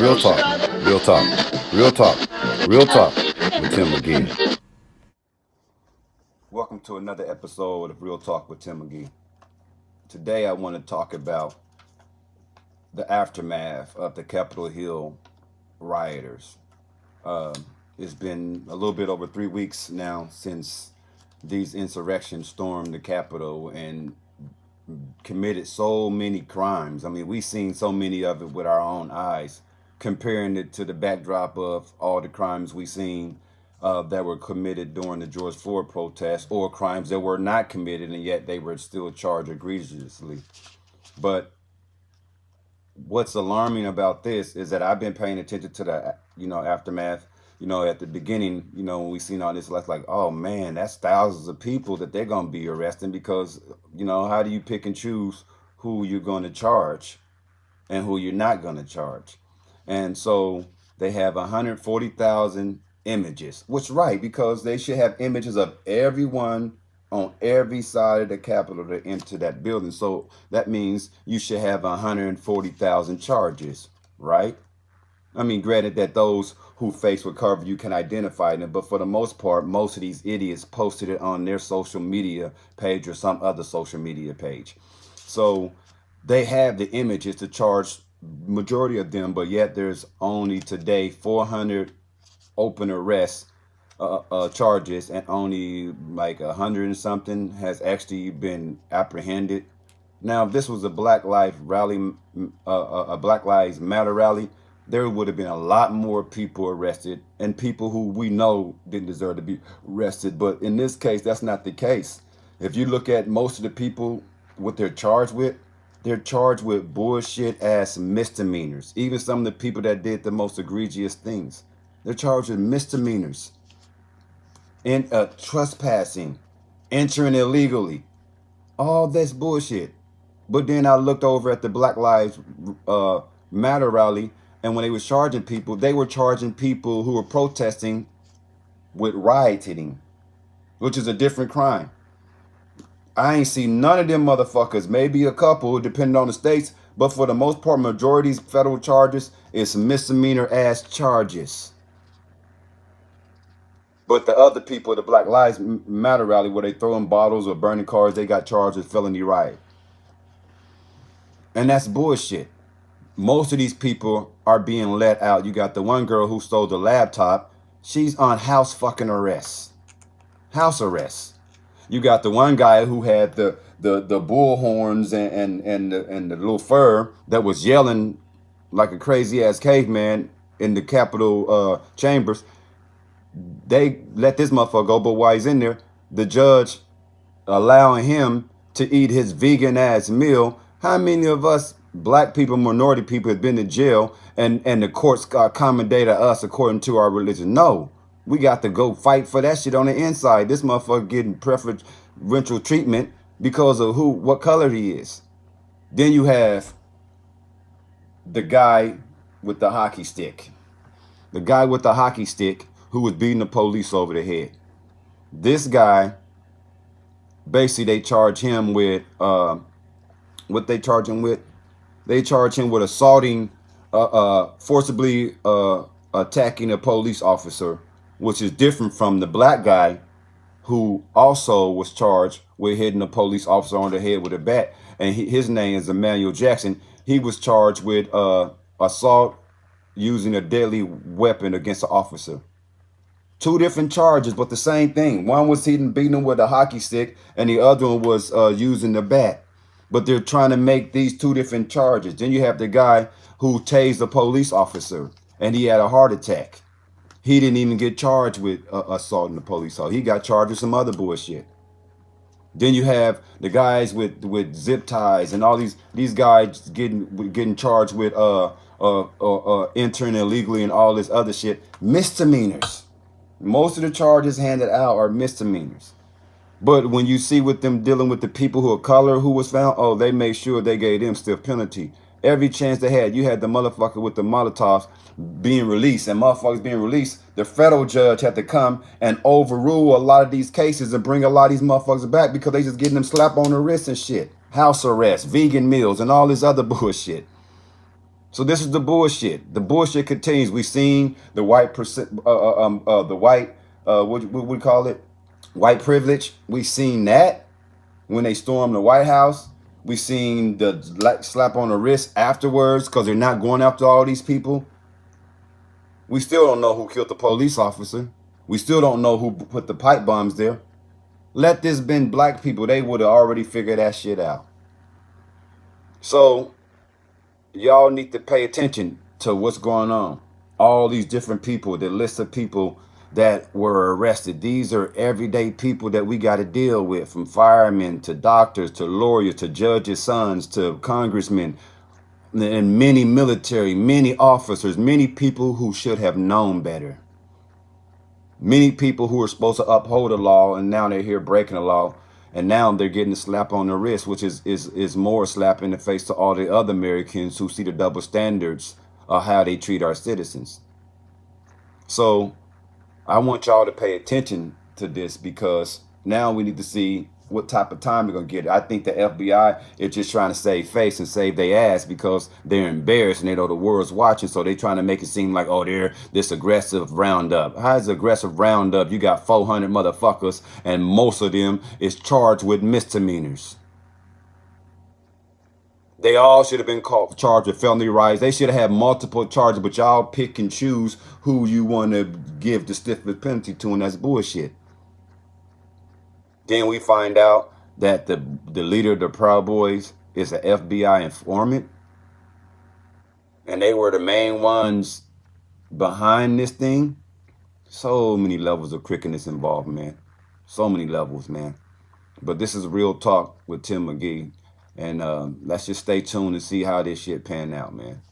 Real talk, real talk, real talk, real talk with Tim McGee. Welcome to another episode of Real Talk with Tim McGee. Today I want to talk about the aftermath of the Capitol Hill rioters. It's been a little bit over 3 weeks now since these insurrections stormed the Capitol and committed so many crimes. I mean, we've seen so many of it with our own eyes, comparing it to the backdrop of all the crimes we've seen that were committed during the George Floyd protests, or crimes that were not committed and yet they were still charged egregiously. But what's alarming about this is that I've been paying attention to the aftermath. At the beginning, when we seen all this, like, oh man, that's thousands of people that they're gonna be arresting because how do you pick and choose who you're going to charge and who you're not going to charge? And so they have 140,000 images, which right, because they should have images of everyone on every side of the Capitol to enter that building. So that means you should have 140,000 charges, right? I mean, granted that those who face recovery, you can identify them, but for the most part, most of these idiots posted it on their social media page or some other social media page. So they have the images to charge majority of them, but yet there's only today 400 open arrests charges, and only like 100 and something has actually been apprehended. Now, if this was a Black Lives rally, a Black Lives Matter rally, there would have been a lot more people arrested and people who we know didn't deserve to be arrested. But in this case, that's not the case. If you look at most of the people, what they're charged with bullshit ass misdemeanors. Even some of the people that did the most egregious things, they're charged with misdemeanors, in trespassing, entering illegally, all this bullshit. But then I looked over at the Black Lives Matter rally, and when they were charging people, they were charging people who were protesting with rioting, which is a different crime. I ain't seen none of them motherfuckers, maybe a couple, depending on the states, but for the most part, majority's federal charges is misdemeanor ass charges. But the other people, the Black Lives Matter rally, where they throwing bottles or burning cars, they got charged with felony riot. And that's bullshit. Most of these people are being let out. You got the one girl who stole the laptop. She's on house fucking arrest. House arrest. You got the one guy who had the bull horns and the little fur that was yelling like a crazy ass caveman in the Capitol chambers. They let this motherfucker go, but while he's in there, the judge allowing him to eat his vegan ass meal. How many of us black people, minority people, have been to jail and the courts accommodated us according to our religion? No. We got to go fight for that shit on the inside. This motherfucker getting preferential treatment because of what color he is. Then you have the guy with the hockey stick. The guy with the hockey stick who was beating the police over the head. This guy, basically they charge him with, what they charge him with? They charge him with assaulting, forcibly attacking a police officer, which is different from the black guy who also was charged with hitting a police officer on the head with a bat. And his name is Emmanuel Jackson. He was charged with assault using a deadly weapon against an officer. Two different charges, but the same thing. One was beating him with a hockey stick, and the other one was using the bat. But they're trying to make these two different charges. Then you have the guy who tased a police officer, and he had a heart attack. He didn't even get charged with assaulting the police officer. He got charged with some other bullshit. Then you have the guys with zip ties and all these guys getting charged with entering illegally and all this other shit. Misdemeanors. Most of the charges handed out are misdemeanors. But when you see with them dealing with the people who are color who was found, oh, they made sure they gave them stiff penalty. Every chance they had, you had the motherfucker with the Molotovs being released, and motherfuckers being released, the federal judge had to come and overrule a lot of these cases and bring a lot of these motherfuckers back because they just getting them slap on the wrist and shit. House arrest, vegan meals, and all this other bullshit. So this is the bullshit. The bullshit continues. We seen the white the white what we call it, white privilege. We seen that when they stormed the White House. We seen the slap on the wrist afterwards because they're not going after all these people. We still don't know who killed the police officer. We still don't know who put the pipe bombs there. Let this been black people, they would have already figured that shit out. So y'all need to pay attention to what's going on. All these different people, the list of people that were arrested. These are everyday people that we got to deal with, from firemen to doctors to lawyers to judges' sons to congressmen and many military, many officers, many people who should have known better. Many people who are supposed to uphold the law, and now they're here breaking the law, and now they're getting a slap on the wrist, which is more slap in the face to all the other Americans who see the double standards of how they treat our citizens. So I want y'all to pay attention to this, because now we need to see what type of time we're gonna get. I think the FBI is just trying to save face and save their ass because they're embarrassed and they know the world's watching. So they're trying to make it seem like, oh, they're this aggressive roundup. How is aggressive roundup? You got 400 motherfuckers, and most of them is charged with misdemeanors. They all should have been charged with felony riots. They should have had multiple charges, but y'all pick and choose who you want to give the stiffest penalty to, and that's bullshit. Then we find out that the leader of the Proud Boys is an FBI informant, and they were the main ones behind this thing. So many levels of crookedness involved, man. So many levels, man. But this is Real Talk with Tim McGee, and let's just stay tuned and see how this shit pan out, man.